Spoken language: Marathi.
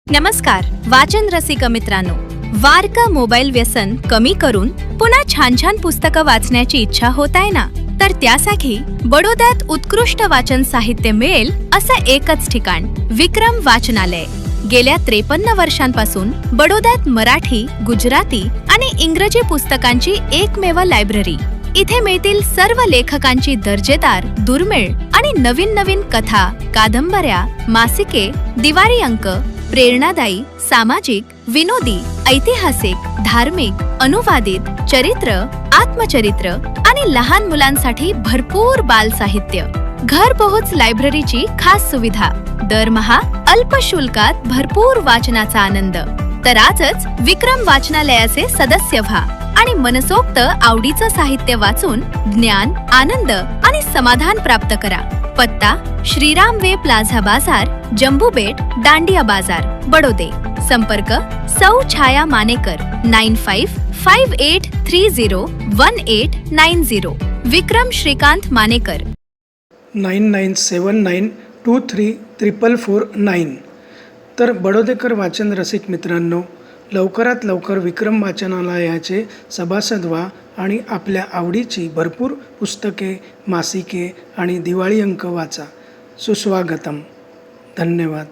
नमस्कार वाचन रसिक मित्रांनो, वारका मोबाईल व्यसन कमी करून पुन्हा छान छान पुस्तकं वाचण्याची इच्छा होत आहे ना, तर त्यासाठी बडोद्यात उत्कृष्ट वाचन साहित्य मिळेल असं एकच ठिकाण विक्रम वाचनालय। गेल्या 53 वर्षांपासून बडोद्यात मराठी, गुजराती आणि इंग्रजी पुस्तकांची एकमेव लायब्ररी। इथे मिळतील सर्व लेखकांची दर्जेदार, दुर्मिळ आणि नवीन नवीन कथा, कादंबऱ्या, मासिके, दिवाळी अंक, प्रेरणादायी, सामाजिक, विनोदी, ऐतिहासिक, धार्मिक, अनुवादित, चरित्र, आत्मचरित्र आणि लहान मुलांसाठी भरपूर बाल साहित्य। घरपोहोच लायब्ररीची खास सुविधा, दरमहा अल्प शुल्कात भरपूर वाचनाचा आनंद। तर आजच विक्रम वाचनालयाचे सदस्य व्हा आणि मनसोक्त आवडीचं साहित्य वाचून ज्ञान, आनंद आणि समाधान प्राप्त करा। पत्ता श्रीराम वे प्लाझा बाजार, जम्बू बेट, दांडिया बाजार, बडोदे। संपर्क सौ छाया मानेकर 9558301890, विक्रम श्रीकांत मानेकर 9979234449। तर बडोदेकर वाचन रसिक मित्रांनो, लवकरात लवकर विक्रम वाचनालयाचे सभासद व्हा आणि आपल्या आवडीची भरपूर पुस्तके, मासिके आणि दिवाळी अंक वाचा। सुस्वागतम। धन्यवाद।